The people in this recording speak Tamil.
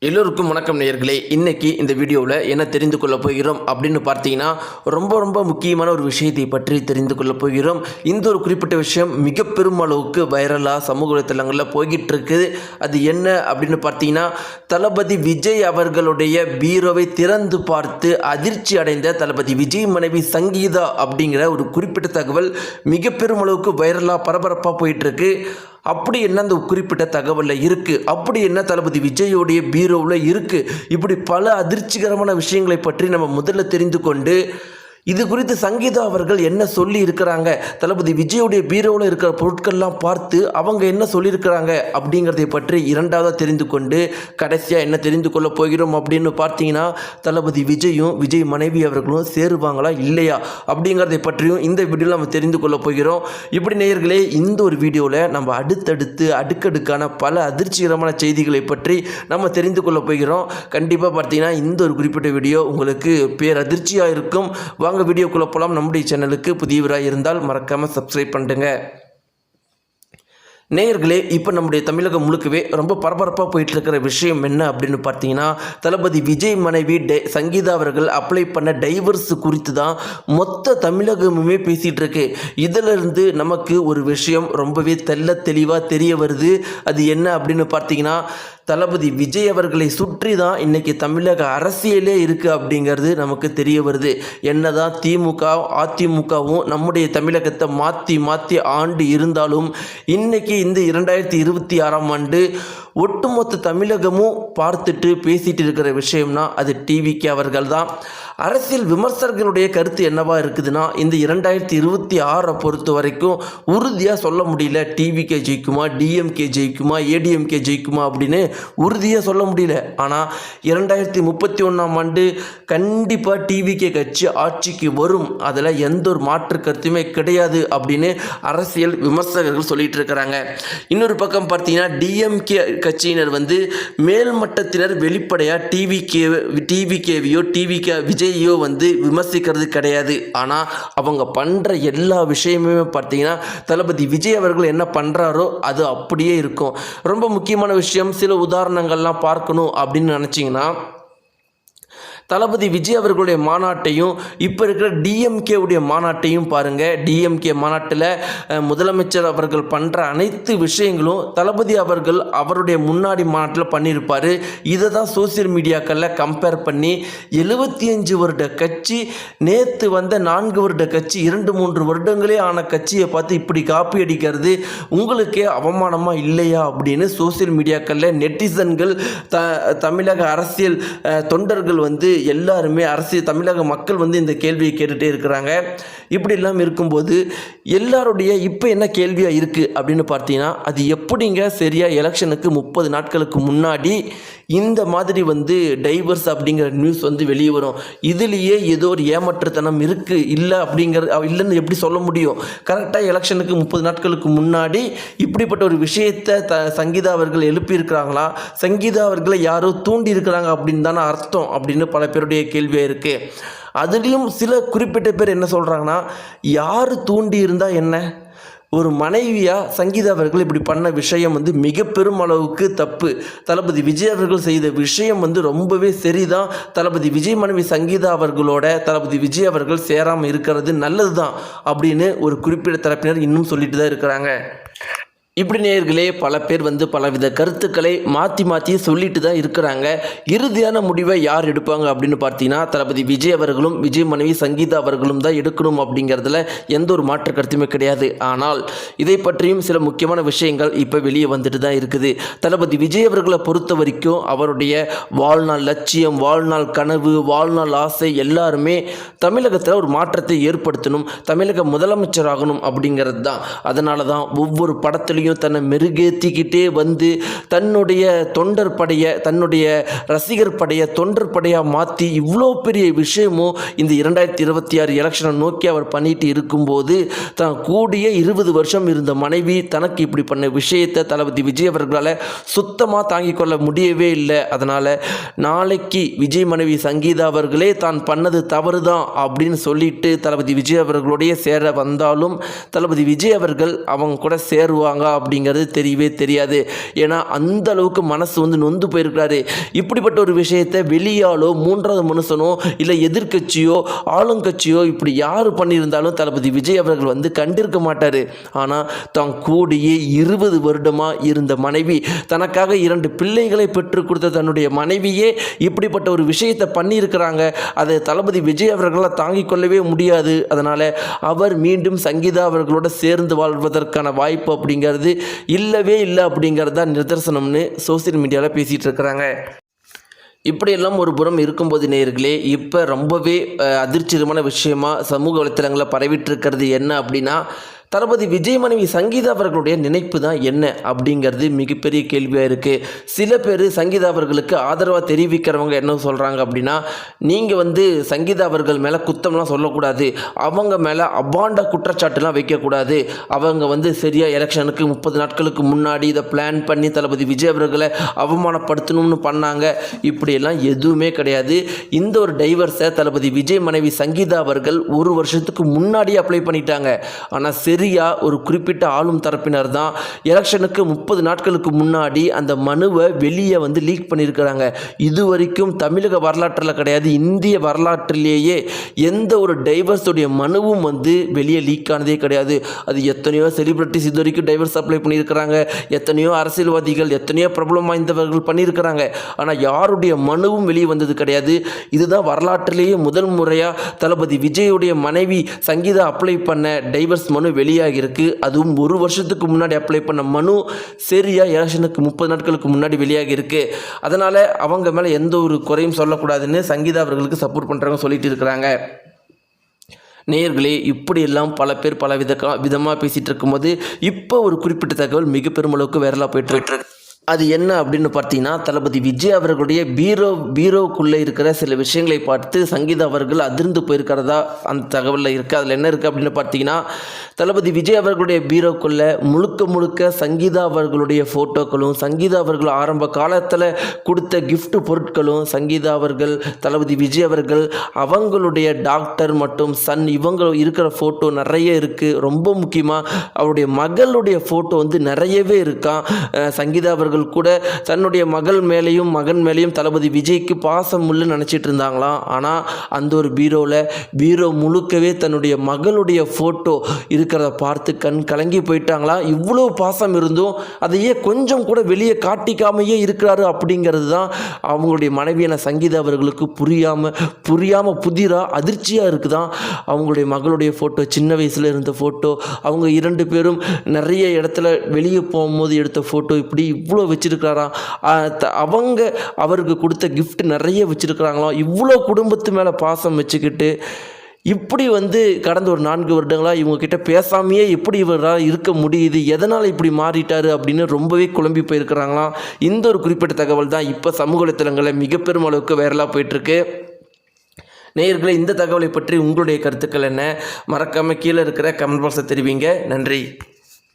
எல்லோருக்கும் வணக்கம் நேயர்களே. இன்னைக்கு இந்த வீடியோவில் என்ன தெரிந்து கொள்ள போகிறோம் அப்படின்னு பார்த்தீங்கன்னா ரொம்ப முக்கியமான ஒரு விஷயத்தை பற்றி தெரிந்து கொள்ள போகிறோம். இந்த ஒரு குறிப்பிட்ட விஷயம் மிக பெரும் அளவுக்கு வைரலாக சமூக வலைத்தளங்களில் போய்கிட்டு இருக்குது. அது என்ன அப்படின்னு பார்த்தீங்கன்னா, தளபதி விஜய் அவர்களுடைய பீரோவை திறந்து பார்த்து அதிர்ச்சி அடைந்த தளபதி விஜய் மனைவி சங்கீதா அப்படிங்கிற ஒரு குறிப்பிட்ட தகவல் மிக பெரும் அளவுக்கு வைரலாக பரபரப்பாக போயிட்டுருக்கு. அப்படி என்ன அந்த குறிப்பிட்ட தகவலில் இருக்குது, அப்படி என்ன தளபதி விஜயோடைய பீரோவில் இருக்குது, இப்படி பல அதிர்ச்சிகரமான விஷயங்களை பற்றி நம்ம முதல்ல தெரிந்து கொண்டு இது குறித்து சங்கீதா அவர்கள் என்ன சொல்லி இருக்கிறாங்க, தளபதி விஜயோடைய பீரோவில் இருக்கிற பொருட்கள்லாம் பார்த்து அவங்க என்ன சொல்லியிருக்கிறாங்க அப்படிங்கிறதை பற்றி இரண்டாவதாக தெரிந்து கொண்டு கடைசியாக என்ன தெரிந்து கொள்ள போகிறோம் அப்படின்னு பார்த்தீங்கன்னா, தளபதி விஜயும் விஜய் மனைவி அவர்களும் சேருவாங்களா இல்லையா அப்படிங்கிறதை பற்றியும் இந்த வீடியோவில் நம்ம தெரிந்து கொள்ள போகிறோம். இப்படி நேயர்களே, இந்த ஒரு வீடியோவில் நம்ம அடுத்தடுத்து அடுக்கடுக்கான பல அதிர்ச்சிகரமான செய்திகளை பற்றி நம்ம தெரிந்து கொள்ள போகிறோம். கண்டிப்பாக பார்த்தீங்கன்னா இந்த ஒரு குறிப்பிட்ட வீடியோ உங்களுக்கு பேரதிர்ச்சியாக இருக்கும். வாங்க வீடியோக்குள்ள போலாம். நம்முடைய சேனலுக்கு புதியவராக இருந்தால் மறக்காம சப்ஸ்கிரைப் பண்ணுங்க. நேயர்களே, இப்போ நம்முடைய தமிழகம் முழுக்கவே ரொம்ப பரபரப்பாக போயிட்டு இருக்கிற விஷயம் என்ன அப்படின்னு பார்த்தீங்கன்னா, தளபதி விஜய் மனைவி சங்கீதா அவர்கள் அப்ளை பண்ண டைவர்ஸ் குறித்து தான் மொத்த தமிழகமுமே பேசிகிட்டு இருக்கு. இதிலிருந்து நமக்கு ஒரு விஷயம் ரொம்பவே தெளிவாக தெரிய வருது. அது என்ன அப்படின்னு பார்த்தீங்கன்னா, தளபதி விஜய் அவர்களை சுற்றி தான் இன்றைக்கி தமிழக அரசியலே இருக்குது அப்படிங்கிறது நமக்கு தெரிய வருது. என்னதான் திமுக அதிமுகவும் நம்முடைய தமிழகத்தை மாற்றி ஆண்டு இருந்தாலும் இன்றைக்கி இந்த 2026ஆம் ஆண்டு ஒட்டுமொத்த தமிழகமும் பார்த்துட்டு பேசிகிட்டு இருக்கிற விஷயம்னா அது டிவிகே அவர்கள் தான். அரசியல் விமர்சகர்களுடைய கருத்து என்னவா இருக்குதுன்னா, இந்த 2026 பொறுத்த வரைக்கும் உறுதியாக சொல்ல முடியல டிவிகே ஜெயிக்குமா, டிஎம்கே ஜெயிக்குமா, ஏடிஎம்கே ஜெயிக்குமா அப்படின்னு உறுதியாக சொல்ல முடியல. ஆனால் 2031ஆம் ஆண்டு கண்டிப்பாக டிவிகே கட்சி ஆட்சிக்கு வரும், அதில் எந்த ஒரு மாற்று கருத்துமே கிடையாது அப்படின்னு அரசியல் விமர்சகர்கள் சொல்லிட்டு இருக்கிறாங்க. இன்னொரு பக்கம் பார்த்தீங்கன்னா, டிஎம்கே கட்சியினர் மேல்மட்டத்தினர் வெளிப்படையாக டிவிகேவையோ டிவிகே விஜயோ விமர்சிக்கிறது கிடையாது. ஆனால் அவங்க பண்ணுற எல்லா விஷயமுமே பார்த்தீங்கன்னா, தளபதி விஜய் அவர்கள் என்ன பண்ணுறாரோ அது அப்படியே இருக்கும். ரொம்ப முக்கியமான விஷயம், சில உதாரணங்கள்லாம் பார்க்கணும் அப்படின்னு நினச்சிங்கன்னா, தளபதி விஜய் அவர்களுடைய மாநாட்டையும் இப்போ இருக்கிற டிஎம்கேவுடைய மாநாட்டையும் பாருங்கள். டிஎம்கே மாநாட்டில் முதலமைச்சர் அவர்கள் பண்ணுற அனைத்து விஷயங்களும் தளபதி அவர்கள் அவருடைய முன்னாடி மாநாட்டில் பண்ணியிருப்பார். இதை தான் சோசியல் மீடியாக்களில் கம்பேர் பண்ணி 75 வருட கட்சி, நேற்று வந்த 4 வருட கட்சி, 2-3 வருடங்களே ஆன கட்சியை பார்த்து இப்படி காப்பி அடிக்கிறது உங்களுக்கே அவமானமாக இல்லையா அப்படின்னு சோசியல் மீடியாக்களில் நெட்டிசன்கள், தமிழக அரசியல் தொண்டர்கள் எல்லாருமே, அரசியல் தமிழக மக்கள் இந்த கேள்வியை கேட்டுகிட்டே இருக்கிறாங்க. இப்படி எல்லாம் இருக்கும்போது எல்லாருடைய இப்போ என்ன கேள்வியாக இருக்குது அப்படின்னு பார்த்தீங்கன்னா, அது எப்படிங்க சரியாக எலெக்ஷனுக்கு 30 நாட்களுக்கு முன்னாடி இந்த மாதிரி டைவர்ஸ் அப்படிங்கிற நியூஸ் வெளியே வரும்? இதுலேயே ஏதோ ஒரு ஏமாற்றுத்தனம் இருக்குது, இல்லை இல்லைன்னு எப்படி சொல்ல முடியும்? கரெக்டாக எலெக்ஷனுக்கு 30 நாட்களுக்கு முன்னாடி இப்படிப்பட்ட ஒரு விஷயத்தை சங்கீதா அவர்கள் எழுப்பியிருக்கிறாங்களா, சங்கீதா அவர்களை யாரோ தூண்டி இருக்கிறாங்க அப்படின்னு தானே அர்த்தம் அப்படின்னு பல பேருடைய கேள்வியாக இருக்குது. அதுலேயும் சில குறிப்பிட்ட பேர் என்ன சொல்கிறாங்கன்னா, யார் தூண்டி இருந்தால் என்ன, ஒரு மனைவியாக சங்கீதா அவர்கள் இப்படி பண்ண விஷயம் மிக பெரும் அளவுக்கு தப்பு. தளபதி விஜய் அவர்கள் செய்த விஷயம் ரொம்பவே சரிதான். தளபதி விஜய் மனைவி சங்கீதா அவர்களோட தளபதி விஜய் அவர்கள் சேராமல் இருக்கிறது நல்லது தான் அப்படின்னு ஒரு குறிப்பிட்ட தரப்பினர் இன்னும் சொல்லிட்டு தான் இருக்கிறாங்க. இப்படி நேயர்களே, பல பேர் பலவித கருத்துக்களை மாற்றி சொல்லிட்டு தான் இருக்கிறாங்க. இறுதியான முடிவை யார் எடுப்பாங்க அப்படின்னு பார்த்தீங்கன்னா, தளபதி விஜய் அவர்களும் விஜய் மனைவி சங்கீதா அவர்களும் தான் எடுக்கணும் அப்படிங்கிறதுல எந்த ஒரு மாற்று கருத்துமே கிடையாது. ஆனால் இதை பற்றியும் சில முக்கியமான விஷயங்கள் இப்போ வெளியே வந்துட்டு தான் இருக்குது. தளபதி விஜய் அவர்களை பொறுத்த வரைக்கும் அவருடைய வாழ்நாள் லட்சியம், வாழ்நாள் கனவு, வாழ்நாள் ஆசை எல்லாருமே தமிழகத்தில் ஒரு மாற்றத்தை ஏற்படுத்தணும், தமிழக முதலமைச்சர் ஆகணும் அப்படிங்கிறது தான். அதனால தான் ஒவ்வொரு படத்திலையும் தன்னை மெருகேற்றிக்கிட்டே தன்னுடைய தொண்டர் படையை, தன்னுடைய ரசிகர் படையை தொண்டர் படையாக மாற்றி இவ்வளோ பெரிய விஷயமும் இந்த 2026 எலெக்ஷனை நோக்கி அவர் பண்ணிட்டு இருக்கும்போது, தான் கூடிய 20 வருஷம் இருந்த மனைவி தனக்கு இப்படி பண்ண விஷயத்தை தளபதி விஜய் அவர்களால் சுத்தமாக தாங்கிக் கொள்ள முடியவே இல்லை. அதனால் நாளைக்கு விஜய் மனைவி சங்கீதா அவர்களே தான் பண்ணது தவறு தான் அப்படின்னு சொல்லிட்டு தளபதி விஜய் அவர்களுடைய சேர வந்தாலும் தளபதி விஜய் அவர்கள் அவங்க கூட சேருவாங்க அப்படிங்கிறது தெரியவே தெரியாது. ஏன்னா அந்த அளவுக்கு மனசு வந்து நொந்து போயிருக்கிறாரு. இப்படிப்பட்ட ஒரு விஷயத்தை வெளியாலோ மூன்றாவது மனுஷனோ இல்லை எதிர்க்கட்சியோ ஆளுங்கட்சியோ இப்படி யார் பண்ணியிருந்தாலும் தளபதி விஜய் அவர்கள் வந்து கண்டிருக்க மாட்டார். ஆனால் தான் கூடியே 20 வருடமாக இருந்த மனைவி, தனக்காக 2 பிள்ளைகளை பெற்றுக் கொடுத்த தன்னுடைய மனைவியே இப்படிப்பட்ட ஒரு விஷயத்தை பண்ணியிருக்கிறாங்க. அதை தளபதி விஜய் அவர்களால் தாங்கிக் கொள்ளவே முடியாது. அதனால் அவர் மீண்டும் சங்கீதா அவர்களோட சேர்ந்து வாழ்வதற்கான வாய்ப்பு அப்படிங்கிறது இல்லவே இல்லை அப்படிங்கிறது தான் நிதர்சனம்னு சோசியல் மீடியாவில் பேசிகிட்டு இருக்கிறாங்க. இப்படியெல்லாம் ஒரு புறம் இருக்கும்போது நேயர்களே, இப்போ ரொம்பவே அதிர்ச்சிகரமான விஷயமா சமூக வலைத்தளங்களில் பரவிட்டு என்ன அப்படின்னா, தளபதி விஜய் மனைவி சங்கீதா அவர்களுடைய நினைப்பு தான் என்ன அப்படிங்கிறது மிகப்பெரிய கேள்வியாக இருக்குது. சில பேர் சங்கீதா அவர்களுக்கு ஆதரவாக தெரிவிக்கிறவங்க என்ன சொல்கிறாங்க அப்படின்னா, நீங்கள் வந்து சங்கீதா அவர்கள் மேலே குத்தம்லாம் சொல்லக்கூடாது, அவங்க மேலே அபாண்ட குற்றச்சாட்டுலாம் வைக்கக்கூடாது, அவங்க வந்து சரியாக எலெக்ஷனுக்கு 30 நாட்களுக்கு முன்னாடி இதை பிளான் பண்ணி தளபதி விஜய் அவர்களை அவமானப்படுத்தணும்னு பண்ணாங்க. இப்படியெல்லாம் எதுவுமே கிடையாது. இந்த ஒரு டைவர்ஸை தளபதி விஜய் மனைவி சங்கீதா அவர்கள் 1 வருஷத்துக்கு முன்னாடியே அப்ளை பண்ணிட்டாங்க. ஆனால் சரியா ஒரு குறிப்பிட்ட ஆளும் தரப்பினர் தான் எலெக்ஷனுக்கு 30 நாட்களுக்கு முன்னாடி அந்த மனுவை வெளியே வந்து லீக் பண்ணியிருக்கிறாங்க. இதுவரைக்கும் தமிழக வரலாற்றில் கிடையாது, இந்திய வரலாற்றிலேயே எந்த ஒரு டைவர்ஸுடைய மனுவும் வந்து வெளியே லீக் ஆனதே கிடையாது. அது எத்தனையோ செலிபிரிட்டிஸ் இது வரைக்கும் டைவர்ஸ் அப்ளை பண்ணியிருக்கிறாங்க, எத்தனையோ அரசியல்வாதிகள், எத்தனையோ பிரபலம் வாய்ந்தவர்கள் பண்ணியிருக்கிறாங்க. ஆனால் யாருடைய மனுவும் வெளியே வந்தது கிடையாது. இதுதான் வரலாற்றிலேயே முதல் முறையாக தளபதி விஜயுடைய மனைவி சங்கீதா அப்ளை பண்ண டைவர்ஸ் மனு வெளியாகிருக்கு. அதுவும் 1 வருஷத்துக்கு முன்னாடி அப்ளை பண்ண மனு சரியா எலெக்ஷனுக்கு 30 நாட்களுக்கு முன்னாடி வெளியாகிருக்கு. அதனால் அவங்க மேலே எந்த ஒரு குறையும் சொல்லக்கூடாதுன்னு சங்கீதா அவர்களுக்கு சப்போர்ட் பண்ணுறவங்க சொல்லிட்டு இருக்கிறாங்க. நேயர்களே, இப்படியெல்லாம் பல பேர் பல விதமாக பேசிகிட்டு இருக்கும்போது இப்போ ஒரு குறிப்பிட்ட தகவல் மிக பெருமளவுக்கு வைரலாக போயிட்டு அது என்ன அப்படின்னு பார்த்தீங்கன்னா, தளபதி விஜய் அவர்களுடைய பீரோவுக்குள்ளே இருக்கிற சில விஷயங்களை பார்த்து சங்கீதா அவர்கள் அதிர்ந்து போயிருக்கிறதா அந்த தகவலில் இருக்குது. அதில் என்ன இருக்குது அப்படின்னு பார்த்தீங்கன்னா, தளபதி விஜய் அவர்களுடைய பீரோக்குள்ளே முழுக்க சங்கீதா அவர்களுடைய ஃபோட்டோக்களும், சங்கீதா அவர்கள் ஆரம்ப காலத்தில் கொடுத்த கிஃப்ட் பொருட்களும், சங்கீதா அவர்கள், தளபதி விஜய் அவர்கள், அவங்களுடைய டாக்டர் மற்றும் சன் இவங்க இருக்கிற ஃபோட்டோ நிறைய இருக்குது. ரொம்ப முக்கியமாக அவருடைய மகளுடைய ஃபோட்டோ வந்து நிறையவே இருக்கான். சங்கீதா அவர்கள் கூட தன்னுடைய மகள் மேலேயும் மகன் மேலேயும் தளபதி விஜய்க்கு பாசம் முள்ளு நினச்சிட்டு இருந்தாங்களாம். ஆனால் அந்த ஒரு பீரோ முழுக்கவே தன்னுடைய மகளுடைய ஃபோட்டோ இருக்கிறத பார்த்து கண் கலங்கி போயிட்டாங்களாம். இவ்வளோ பாசம் இருந்தும் அதையே கொஞ்சம் கூட வெளியே காட்டிக்காமையே இருக்கிறாரு அப்படிங்கிறது தான் அவங்களுடைய மனைவியான சங்கீதா அவர்களுக்கு புரியாமல் புதிராக அதிர்ச்சியாக இருக்குதான். அவங்களுடைய மகளுடைய ஃபோட்டோ, சின்ன வயசில் இருந்த ஃபோட்டோ, அவங்க 2 பேரும் நிறைய இடத்துல வெளியே போகும்போது எடுத்த ஃபோட்டோ, இப்படி இவ்வளோ வச்சிருக்கிறாராம். அவருக்கு கொடுத்த கிஃப்ட் நிறைய வச்சிருக்கிறாங்களாம். இவ்வளோ குடும்பத்து மேலே பாசம் வச்சுக்கிட்டு இப்படி வந்து கடந்த ஒரு 4 வருடங்களாக இவங்கக்கிட்ட பேசாமையே எப்படி இவரால் இருக்க முடியுது, எதனால் இப்படி மாறிட்டார் அப்படின்னு ரொம்பவே குழம்பி போயிருக்கிறாங்களாம். இந்த ஒரு குறிப்பிட்ட தகவல் தான் இப்போ சமூக வலைத்தளங்களில் மிக பெரும் அளவுக்கு வைரலாக போயிட்டுருக்கு. நேயர்களே, இந்த தகவலை பற்றி உங்களுடைய கருத்துக்கள் என்ன? மறக்காமல் கீழே இருக்கிற கமெண்ட் பாக்ஸை தெரிவிங்க. நன்றி.